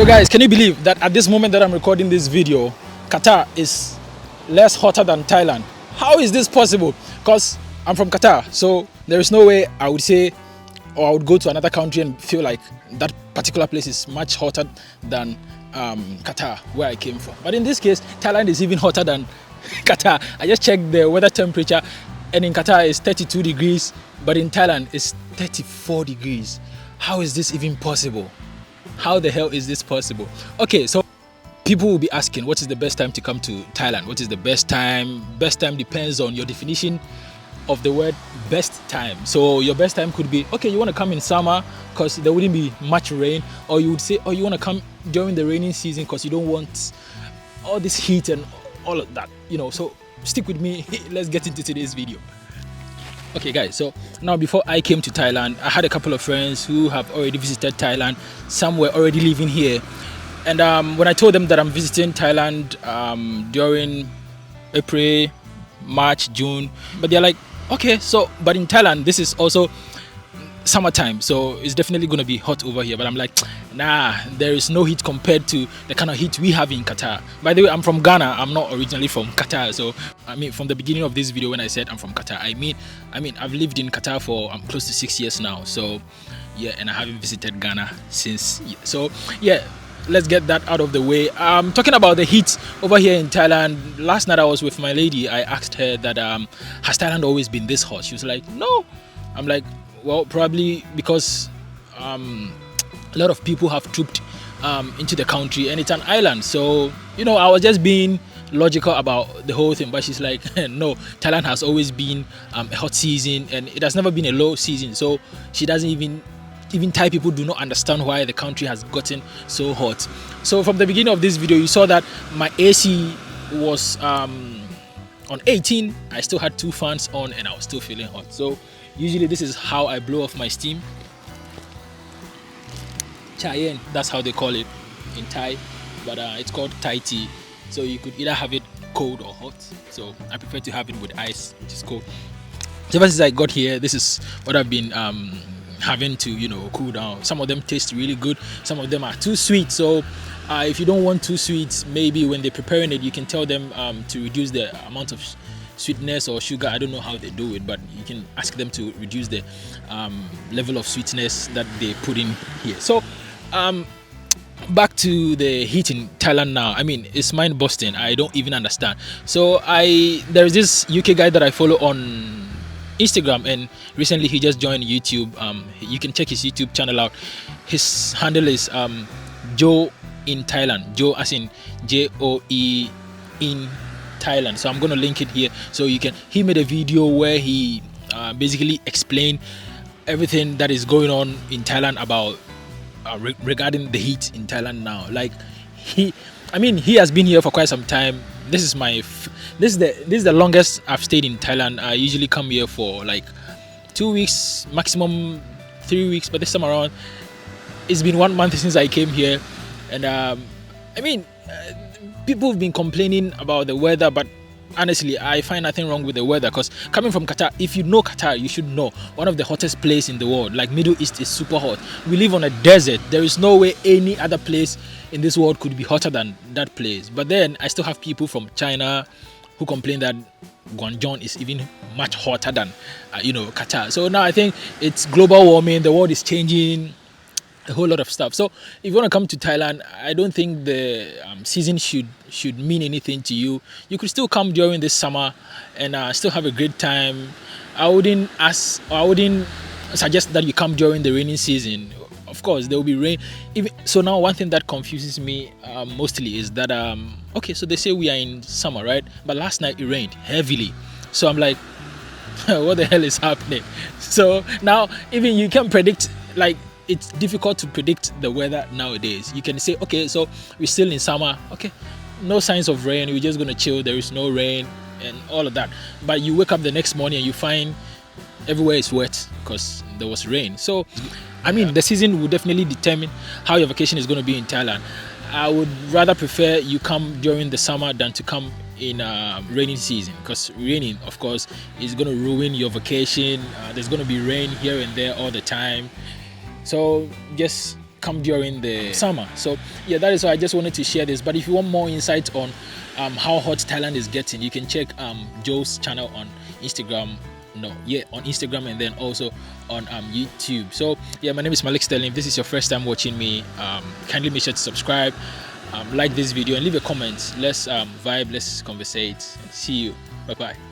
So guys, can you believe that at this moment that I'm recording this video, Qatar is less hotter than Thailand? How is this possible? Because I'm from Qatar, so there is no way I would say, or I would go to another country and feel like that particular place is much hotter than Qatar, where I came from. But in this case, Thailand is even hotter than Qatar. I just checked the weather temperature, and in Qatar it's 32 degrees, but in Thailand it's 34 degrees. How is this even possible? How the hell is this possible? Okay, so people will be asking, what is the best time to come to Thailand? What is the best time? Best time depends on your definition of the word best time. So your best time could be, okay, you want to come in summer because there wouldn't be much rain, or you would say, oh, you want to come during the rainy season because you don't want all this heat and all of that, you know. So stick with me. Let's get into today's video. Okay guys, so now before I came to Thailand, I had a couple of friends who have already visited Thailand. Some were already living here, and when I told them that I'm visiting Thailand during April, March, June, but they're like, okay, so but in Thailand this is also summertime, so it's definitely going to be hot over here. But I'm like, nah, there is no heat compared to the kind of heat we have in Qatar. By the way, I'm from Ghana. I'm not originally from Qatar. So I mean, from the beginning of this video when I said I'm from Qatar, I mean I've lived in Qatar for close to 6 years now. So yeah, and I haven't visited Ghana since. So yeah, let's get that out of the way. Talking about the heat over here in Thailand, last night I was with my lady. I asked her that has Thailand always been this hot? She was like, no. I'm like, well, probably because a lot of people have trooped into the country, and it's an island. So, you know, I was just being logical about the whole thing. But she's like, no, Thailand has always been a hot season, and it has never been a low season. So she doesn't even Thai people do not understand why the country has gotten so hot. So from the beginning of this video, you saw that my AC was on 18. I still had 2 fans on, and I was still feeling hot. So usually this is how I blow off my steam. Chayen, that's how they call it in Thai, but it's called Thai tea. So you could either have it cold or hot. So I prefer to have it with ice, which is cold. So ever since I got here, this is what I've been having to, you know, cool down. Some of them taste really good, some of them are too sweet. So if you don't want too sweet, maybe when they're preparing it, you can tell them to reduce the amount of sweetness or sugar. I don't know how they do it, but you can ask them to reduce the level of sweetness that they put in here. So back to the heat in Thailand now. I mean, it's mind-busting. I don't even understand. So there's this UK guy that I follow on Instagram, and recently he just joined YouTube. You can check his YouTube channel out. His handle is Joe in Thailand. Joe as in Joe in Thailand. So I'm gonna link it here so you can. He made a video where he basically explained everything that is going on in Thailand about regarding the heat in Thailand now. Like he has been here for quite some time. This is the longest I've stayed in Thailand. I usually come here for like 2 weeks, maximum 3 weeks, but this time around it's been 1 month since I came here. And people have been complaining about the weather, but honestly I find nothing wrong with the weather, because coming from Qatar, if you know Qatar, you should know one of the hottest place in the world. Like Middle East is super hot. We live on a desert. There is no way any other place in this world could be hotter than that place. But then I still have people from China who complain that Guangzhou is even much hotter than Qatar. So now I think it's global warming, the world is changing, a whole lot of stuff. So if you want to come to Thailand, I don't think the season should mean anything to you. You could still come during this summer and still have a great time. I wouldn't suggest that you come during the rainy season. Of course there will be rain. So now one thing that confuses me mostly is that okay, so they say we are in summer, right? But last night it rained heavily. So I'm like, what the hell is happening? So now even you can predict, like, it's difficult to predict the weather nowadays. You can say, okay, so we're still in summer, okay, no signs of rain, we're just gonna chill, there is no rain and all of that. But you wake up the next morning and you find everywhere is wet because there was rain. So I mean, the season will definitely determine how your vacation is going to be in Thailand. I would rather prefer you come during the summer than to come in rainy season, because raining, of course, is going to ruin your vacation. There's going to be rain here and there all the time. So just come during the summer. So yeah, that is why I just wanted to share this. But if you want more insight on how hot Thailand is getting, you can check Joe's channel on Instagram. On Instagram, and then also on YouTube. So yeah, my name is Malik Sterling. If this is your first time watching me, kindly make sure to subscribe, like this video, and leave a comment. Let's vibe, let's conversate. See you. Bye bye.